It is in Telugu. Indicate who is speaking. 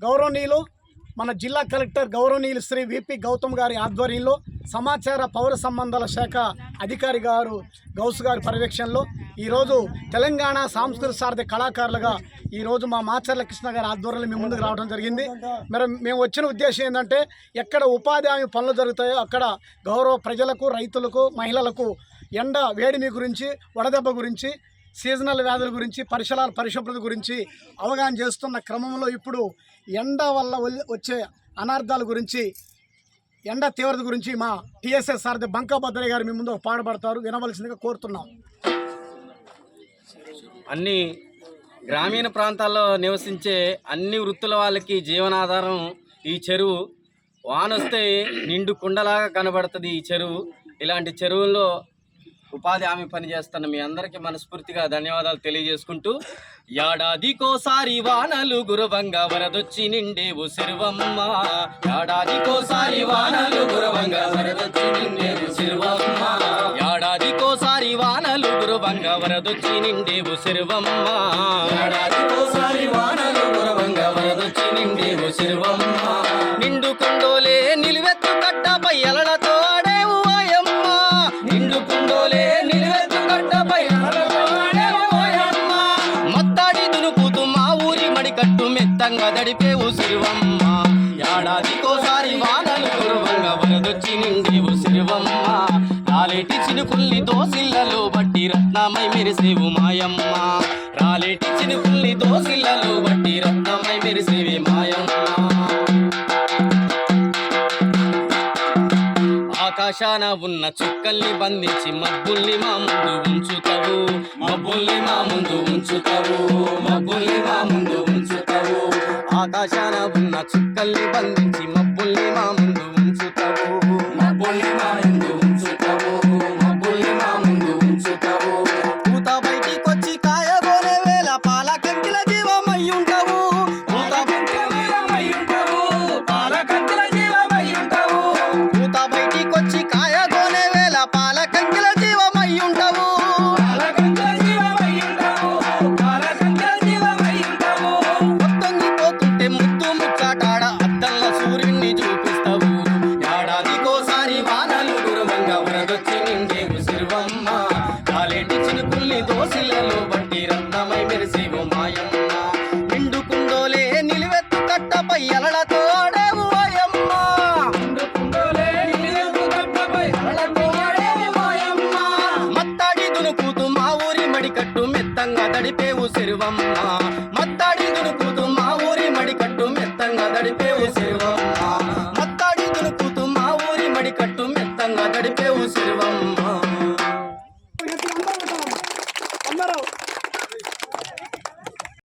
Speaker 1: గౌరవనీయులు మన జిల్లా కలెక్టర్ గౌరవనీయులు శ్రీ విపి గౌతమ్ గారి ఆధ్వర్యంలో సమాచార పౌర సంబంధాల శాఖ అధికారి గారు గౌస్ గారి పర్యవేక్షణలో ఈరోజు తెలంగాణ సాంస్కృతిక సారథి కళాకారులుగా ఈరోజు మా మాచర్ల కృష్ణ గారి ఆధ్వర్యంలో మేము ముందుకు రావడం జరిగింది. మరి మేము వచ్చిన ఉద్దేశం ఏంటంటే ఎక్కడ ఉపాధి హామీ పనులు జరుగుతాయో అక్కడ గౌరవ ప్రజలకు, రైతులకు, మహిళలకు ఎండ వేడిమి గురించి, వడదెబ్బ గురించి, సీజనల్ వ్యాధుల గురించి, పరిశుభ్రత గురించి అవగాహన చేస్తున్న క్రమంలో ఇప్పుడు ఎండ వల్ల వచ్చే అనార్థాల గురించి, ఎండ తీవ్రత గురించి మా టీఎస్ఎస్ సారథి బంకా భద్రయ్య గారు మీ ముందు పాడుపడతారు, వినవలసిందిగా కోరుతున్నాం.
Speaker 2: అన్ని గ్రామీణ ప్రాంతాల్లో నివసించే అన్ని వృత్తుల వాళ్ళకి జీవనాధారం ఈ చెరువు. వానొస్తే నిండు కుండలాగా కనబడుతుంది ఈ చెరువు. ఇలాంటి చెరువుల్లో ఉపాధి హామీ పనిచేస్తున్న మీ అందరికీ మనస్ఫూర్తిగా ధన్యవాదాలు తెలియజేసుకుంటూ, ఏడాదికోసారి వానలు గురవంగా వరదొచ్చి నిండేవు చెరువమ్మ, ఏడాదికోసారి వానలు గురవంగా వరదొచ్చి నిండేవు చెరువమ్మ, ఏడాదికోసారి వానలు గురవంగా వరదొచ్చి నిండేవు చెరువమ్మ, ఏడాదికోసారి వానలు గురవంగా వరదొచ్చి నిండేవు చెరువమ్మ, నిండు కుండోలే నిలువెత్తు కట్టపై ఎలలతో ఆడేవు ఓయమ్మ, నిండు కుండోలే నిలువెత్తు కట్టపై ఎలలతో ఆడేవు ఓయమ్మ, మత్తాడి దునుకుతూ మా ఊరి మడికట్టు మెత్తంగా దడిపేవు చెరువమ్మ, ఏడాదికోసారి వానలు గురవంగా వరదొచ్చి నిండేవు చెరువమ్మ, రాలేటి చినుకుల్ని దోసిళ్లలో బట్టి రత్నమై మెరిసేవు మాయమ్మ, రాలేటి చినుకుల్ని దోసిళ్లలో బట్టి రత్నమై మెరిసేవి మాయమ్మ, ఆకాశాన ఉన్న చుక్కల్ని బంధించి మబ్బుల్ని మా ముందు ఉంచుతావు, మబ్బుల్ని మా ముందు ఉంచుతావు, మబ్బుల్ని మా ముందు ఉంచుతావు, ఆకాశాన ఉన్న చుక్కల్ని బంధించి మబ్బుల్ని మా ముందు ఉంచుతావు, మబ్బుల్ని మా ముందు ఉంచుతావు, మబ్బుల్ని మా ముందు ఉంచుతావు, పూత బయటికొచ్చి కాయగోనే వేళ పాల కంకిల జీవమై ఉంటావు, పూత బయటికొచ్చి కాయగోనే వేళ పాల కంకిల జీవమై ఉంటావు, మొత్తంగిపోతుంటే ముద్దు ముచ్చాటాడ అద్దంల సూర్యుడిని చూపిస్తావు, ఏడాదికోసారి వానలు గురవంగా వరదొచ్చి నిండేవు చెరువమ్మ, కాలేటి చినుకుల్ని దోసిళ్లలో బట్టి రత్నమై మెరిసేవు మాయమ్మ, నిండు కుండోలే నిలువెత్తు కట్టపై ఎలలతో ఆడేవు ఓయమ్మ, మత్తాడి దునుకుతూ మా ఊరి మడికట్టు మెత్తంగా దడిపేవు చెరువమ్మ, మత్తాడి దునుకుతూ మా ఊరి మడికట్టు మెత్తంగా దడిపేవు చెరువమ్మ, మత్తాడి దునుకుతూ మా ఊరి మడికట్టు మెత్తంగా దడిపేవు చెరువమ్మ.
Speaker 1: అందరూ